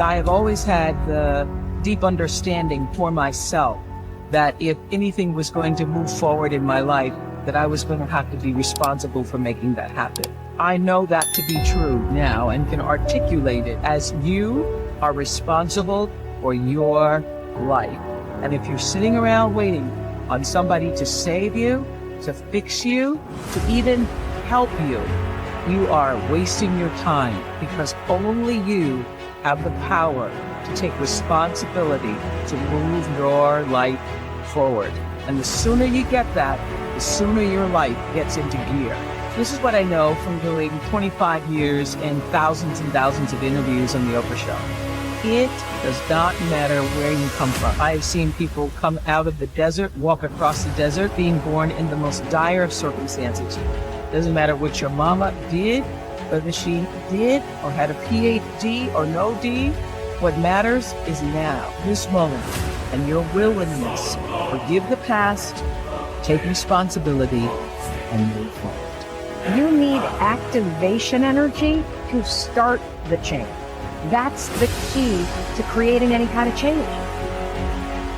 I have always had the deep understanding for myself that if anything was going to move forward in my life, that I was going to have to be responsible for making that happen. I know that to be true now and can articulate it as you are responsible for your life. And if you're sitting around waiting on somebody to save you, to fix you, to even help you, you are wasting your time, because only you have the power to take responsibility to move your life forward. And the sooner you get that, the sooner your life gets into gear. This is what I know from doing 25 years and thousands of interviews on the Oprah Show. It does not matter where you come from. I have seen people come out of the desert, walk across the desert, being born in the most dire of circumstances. Doesn't matter what your mama did, whether she did or had a PhD or no D. What matters is now, this moment, and your willingness to forgive the past, take responsibility, and move forward. You need activation energy to start the change. That's the key to creating any kind of change.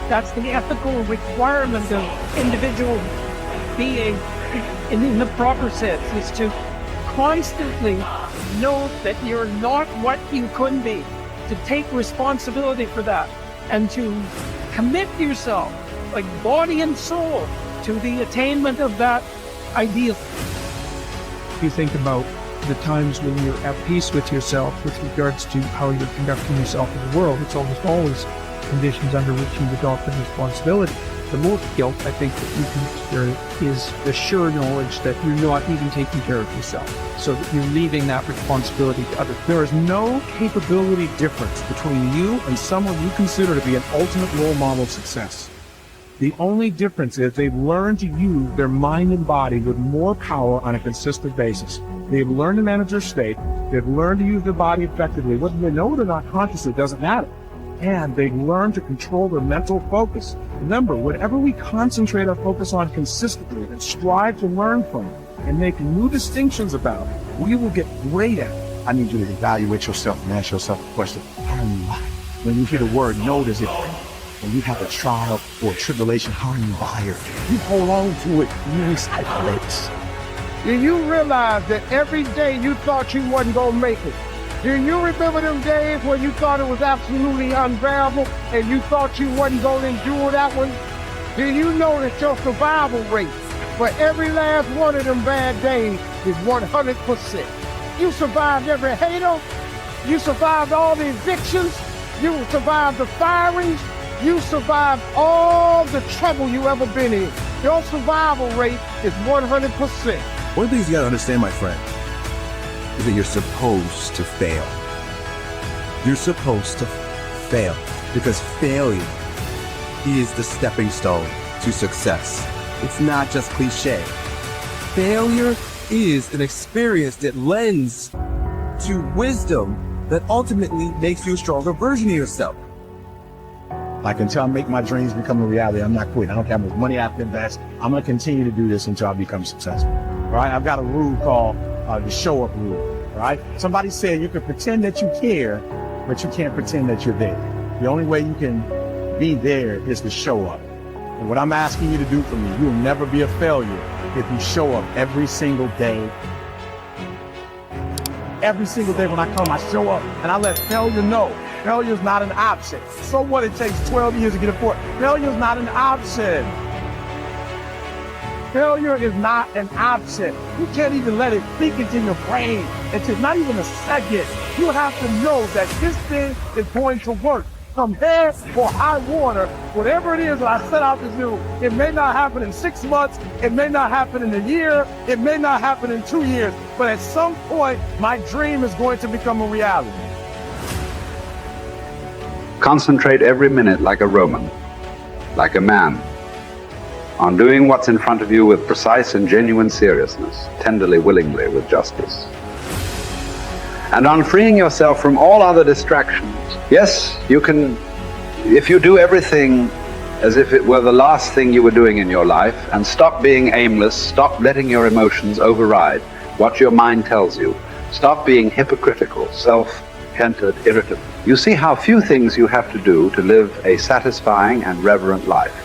That's the ethical requirement of individual being in the proper sense, is to constantly know that you're not what you could be, to take responsibility for that, and to commit yourself, like body and soul, to the attainment of that ideal. You think about the times when you're at peace with yourself with regards to how you're conducting yourself in the world. It's almost always conditions under which you adopt the responsibility. The most guilt I think that you can experience is the sure knowledge that you're not even taking care of yourself, so that you're leaving that responsibility to others. There is no capability difference between you and someone you consider to be an ultimate role model of success. The only difference is they've learned to use their mind and body with more power on a consistent basis. They've learned to manage their state. They've learned to use their body effectively. Whether they know it or not consciously doesn't matter. And they've learned to control their mental focus. Remember, whatever we concentrate our focus on consistently and strive to learn from it and make new distinctions about, we will get great at it. I need you to evaluate yourself and ask yourself the question, how are you wired? When you hear the word no, does it hurt? When you have a trial or a tribulation, how are you wired? You hold on to it, you recycle it. Do you realize that every day you thought you wasn't gonna make it? Do you remember them days when you thought it was absolutely unbearable and you thought you wasn't gonna endure that one? Do you know that your survival rate for every last one of them bad days is 100%? You survived every hater, you survived all the evictions, you survived the firings, you survived all the trouble you ever been in. Your survival rate is 100%. One of the things you gotta understand, my friend, is that you're supposed to fail. You're supposed to fail, because failure is the stepping stone to success. It's not just cliche. Failure is an experience that lends to wisdom that ultimately makes you a stronger version of yourself. Like, until I make my dreams become a reality, I'm not quitting. I don't care how much money I have to invest. I'm going to continue to do this until I become successful. All right? I've got a rule called the show up rule. All right? Somebody said you can pretend that you care, but you can't pretend that you're there. The only way you can be there is to show up. And what I'm asking you to do for me, you will never be a failure if you show up every single day. Every single day when I come, I show up and I let failure know. Failure's not an option. So what, it takes 12 years to get a port. Failure's not an option. Failure is not an option. You can't even let it sink into your brain. It's not even a second. You have to know that this thing is going to work. Come hell or high water, whatever it is that I set out to do, it may not happen in 6 months, it may not happen in a year, it may not happen in 2 years, but at some point, my dream is going to become a reality. Concentrate every minute like a Roman, like a man, on doing what's in front of you with precise and genuine seriousness, tenderly, willingly, with justice. And on freeing yourself from all other distractions. Yes, you can, if you do everything as if it were the last thing you were doing in your life, and stop being aimless, stop letting your emotions override what your mind tells you, stop being hypocritical, entered irritable. You see how few things you have to do to live a satisfying and reverent life.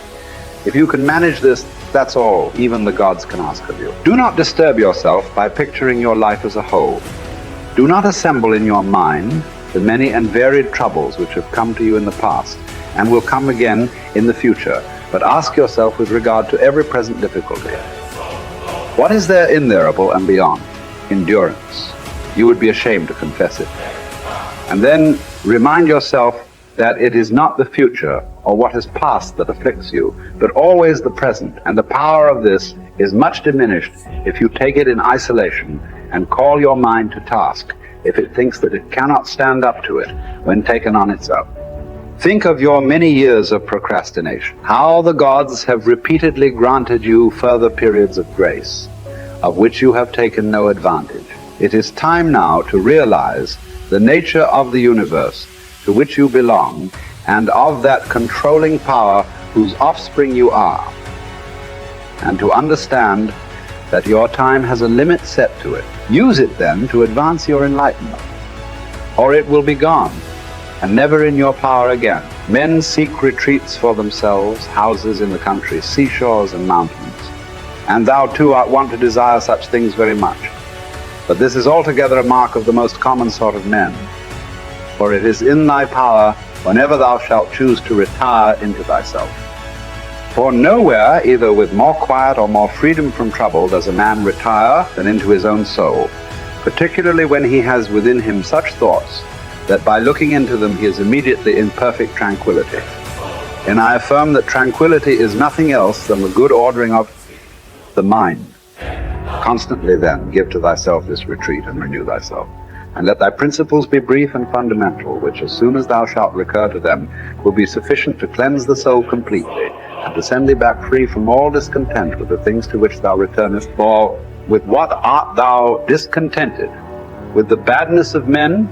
If you can manage this, that's all even the gods can ask of you. Do not disturb yourself by picturing your life as a whole. Do not assemble in your mind the many and varied troubles which have come to you in the past and will come again in the future, but ask yourself with regard to every present difficulty, what is there innerable and beyond? Endurance. You would be ashamed to confess it. And then remind yourself that it is not the future or what has passed that afflicts you, but always the present, and the power of this is much diminished if you take it in isolation and call your mind to task if it thinks that it cannot stand up to it when taken on its own. Think of your many years of procrastination, how the gods have repeatedly granted you further periods of grace, of which you have taken no advantage. It is time now to realize the nature of the universe to which you belong and of that controlling power whose offspring you are, and to understand that your time has a limit set to it. Use it then to advance your enlightenment, or it will be gone and never in your power again. Men seek retreats for themselves, houses in the country, seashores and mountains, and thou too art wont to desire such things very much. But this is altogether a mark of the most common sort of men, for it is in thy power whenever thou shalt choose to retire into thyself. For nowhere, either with more quiet or more freedom from trouble, does a man retire than into his own soul, particularly when he has within him such thoughts that by looking into them he is immediately in perfect tranquility. And I affirm that tranquility is nothing else than the good ordering of the mind. Constantly then give to thyself this retreat and renew thyself. And let thy principles be brief and fundamental, which as soon as thou shalt recur to them will be sufficient to cleanse the soul completely, and to send thee back free from all discontent with the things to which thou returnest. For with what art thou discontented? With the badness of men?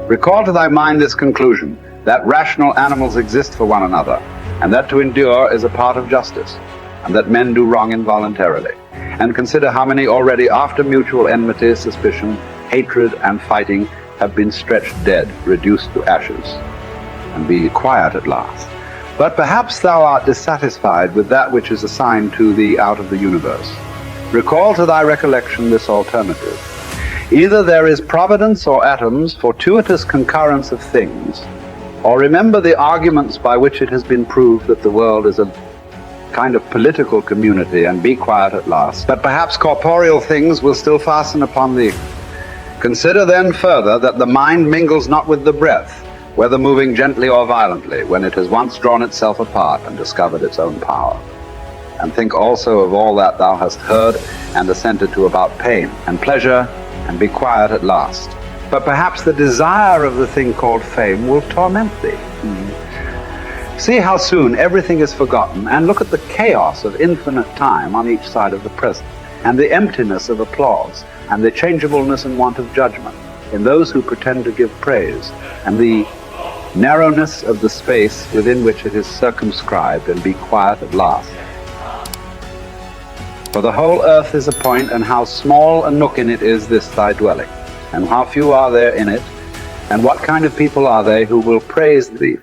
Recall to thy mind this conclusion, that rational animals exist for one another, and that to endure is a part of justice, and that men do wrong involuntarily. And consider how many already after mutual enmity, suspicion, hatred, and fighting have been stretched dead, reduced to ashes. And be quiet at last. But perhaps thou art dissatisfied with that which is assigned to thee out of the universe. Recall to thy recollection this alternative. Either there is providence or atoms, fortuitous concurrence of things, or remember the arguments by which it has been proved that the world is a kind of political community, and be quiet at last. But perhaps corporeal things will still fasten upon thee. Consider then further that the mind mingles not with the breath, whether moving gently or violently, when it has once drawn itself apart and discovered its own power. And think also of all that thou hast heard and assented to about pain and pleasure, and be quiet at last. But perhaps the desire of the thing called fame will torment thee. See how soon everything is forgotten, and look at the chaos of infinite time on each side of the present, and the emptiness of applause, and the changeableness and want of judgment in those who pretend to give praise, and the narrowness of the space within which it is circumscribed, and be quiet at last. For the whole earth is a point, and how small a nook in it is this thy dwelling, and how few are there in it, and what kind of people are they who will praise thee